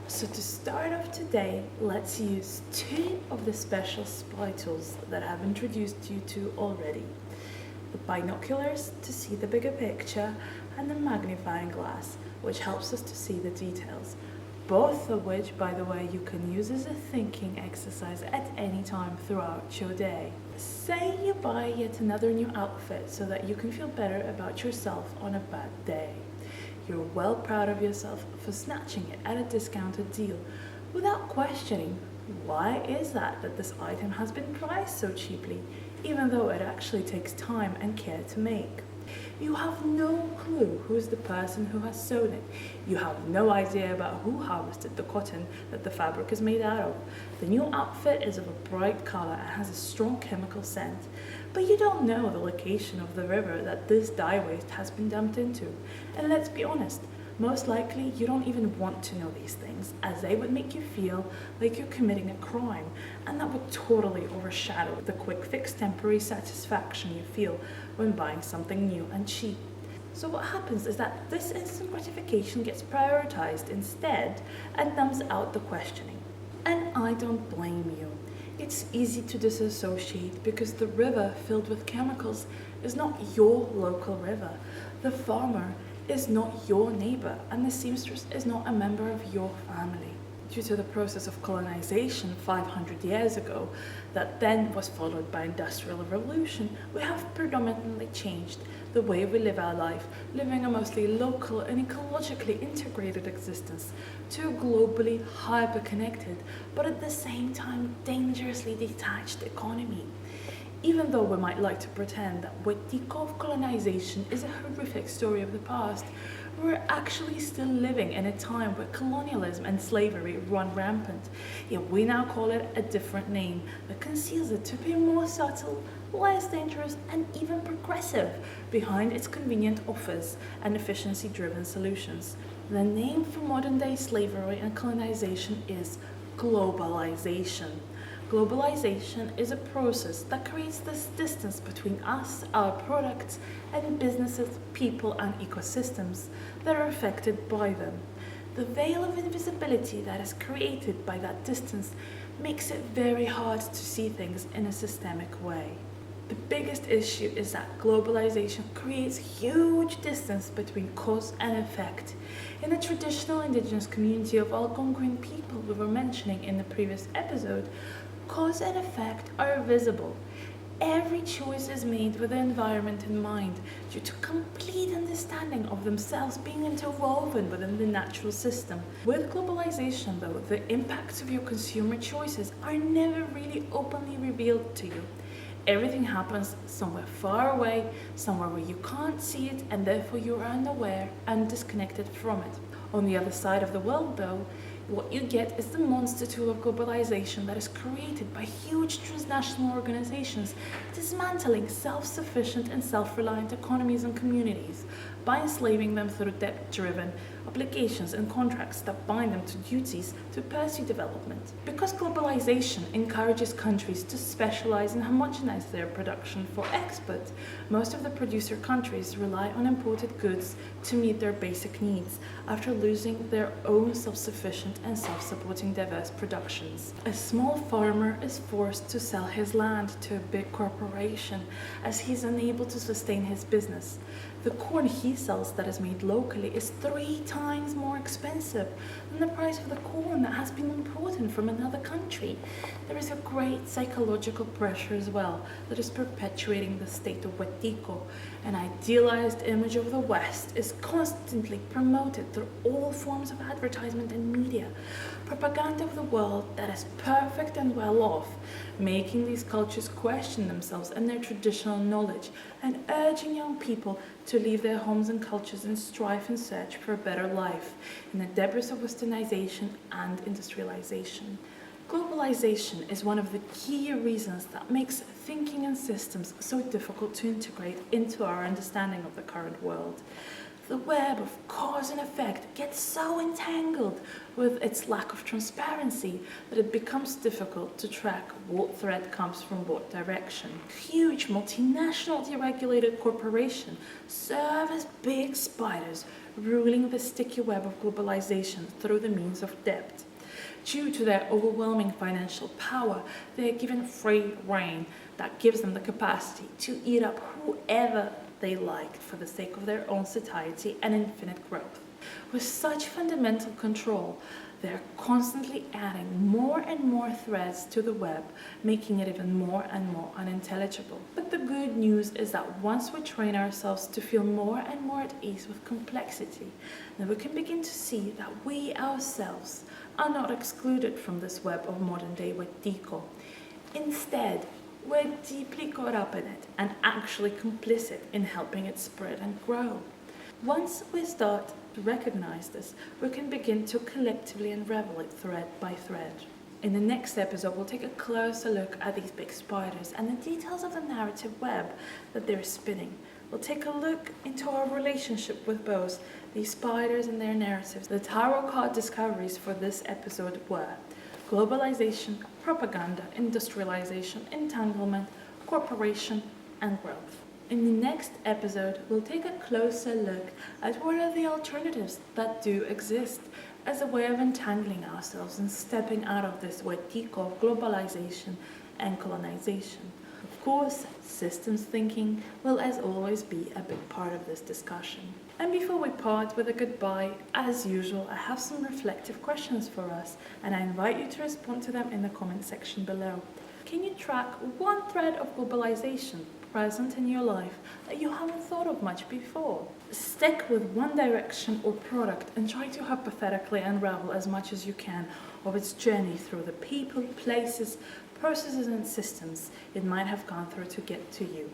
So to start off today, let's use two of the special spy tools that I've introduced you to already. The binoculars to see the bigger picture and the magnifying glass, which helps us to see the details. Both of which, by the way, you can use as a thinking exercise at any time throughout your day. Say you buy yet another new outfit so that you can feel better about yourself on a bad day. You're well proud of yourself for snatching it at a discounted deal without questioning why is that this item has been priced so cheaply, even though it actually takes time and care to make. You have no clue who is the person who has sewn it. You have no idea about who harvested the cotton that the fabric is made out of. The new outfit is of a bright color and has a strong chemical scent, but you don't know the location of the river that this dye waste has been dumped into. And let's be honest, most likely you don't even want to know these things, as they would make you feel like you're committing a crime, and that would totally overshadow the quick fix temporary satisfaction you feel when buying something new and cheap. So what happens is that this instant gratification gets prioritized instead and numbs out the questioning. And I don't blame you. It's easy to disassociate because the river filled with chemicals is not your local river. The farmer is not your neighbor, and the seamstress is not a member of your family. Due to the process of colonization 500 years ago, that then was followed by industrial revolution, we have predominantly changed the way we live our life, living a mostly local and ecologically integrated existence to a globally hyper-connected, but at the same time dangerously detached economy. Even though we might like to pretend that Wetiko of Globalisation is a horrific story of the past, we're actually still living in a time where colonialism and slavery run rampant, yet we now call it a different name that conceals it to be more subtle, less dangerous, and even progressive behind its convenient offers and efficiency-driven solutions. The name for modern-day slavery and colonization is globalization. Globalization is a process that creates this distance between us, our products, and businesses, people, and ecosystems that are affected by them. The veil of invisibility that is created by that distance makes it very hard to see things in a systemic way. The biggest issue is that globalization creates huge distance between cause and effect. In the traditional indigenous community of Algonquin people we were mentioning in the previous episode, cause and effect are visible. Every choice is made with the environment in mind due to complete understanding of themselves being interwoven within the natural system. With globalization though, the impacts of your consumer choices are never really openly revealed to you. Everything happens somewhere far away, somewhere where you can't see it, and therefore you are unaware and disconnected from it. On the other side of the world though, what you get is the monster tool of globalization that is created by huge transnational organizations dismantling self-sufficient and self-reliant economies and communities by enslaving them through debt-driven obligations and contracts that bind them to duties to pursue development. Because globalization encourages countries to specialize and homogenize their production for export, most of the producer countries rely on imported goods to meet their basic needs after losing their own self-sufficient and self-supporting diverse productions. A small farmer is forced to sell his land to a big corporation as he is unable to sustain his business. The corn he sells that is made locally is 3 times more expensive than the price of the corn that has been imported from another country. There is a great psychological pressure as well that is perpetuating the state of Wetiko. An idealized image of the West is constantly promoted through all forms of advertisement and media. Propaganda of the world that is perfect and well off, making these cultures question themselves and their traditional knowledge, and urging young people to leave their homes and cultures and strive and search for a better life in the debris of westernization and industrialization. Globalization is one of the key reasons that makes thinking and systems so difficult to integrate into our understanding of the current world. The web of cause and effect gets so entangled with its lack of transparency that it becomes difficult to track what thread comes from what direction. Huge multinational deregulated corporations serve as big spiders ruling the sticky web of globalization through the means of debt. Due to their overwhelming financial power, they are given free rein that gives them the capacity to eat up whoever they like for the sake of their own satiety and infinite growth. With such fundamental control, they are constantly adding more and more threads to the web, making it even more and more unintelligible. But the good news is that once we train ourselves to feel more and more at ease with complexity, then we can begin to see that we ourselves are not excluded from this web of modern-day Wetiko. Instead, we're deeply caught up in it and actually complicit in helping it spread and grow. Once we start to recognize this, we can begin to collectively unravel it thread by thread. In the next episode, we'll take a closer look at these big spiders and the details of the narrative web that they're spinning. We'll take a look into our relationship with both these spiders and their narratives. The tarot card discoveries for this episode were globalization, propaganda, industrialization, entanglement, corporation, and growth. In the next episode, we'll take a closer look at what are the alternatives that do exist as a way of entangling ourselves and stepping out of this Wetiko of globalization and colonization. Of course, systems thinking will as always be a big part of this discussion. And before we part with a goodbye, as usual, I have some reflective questions for us, and I invite you to respond to them in the comment section below. Can you track one thread of globalization present in your life that you haven't thought of much before? Stick with one direction or product and try to hypothetically unravel as much as you can of its journey through the people, places, processes and systems it might have gone through to get to you.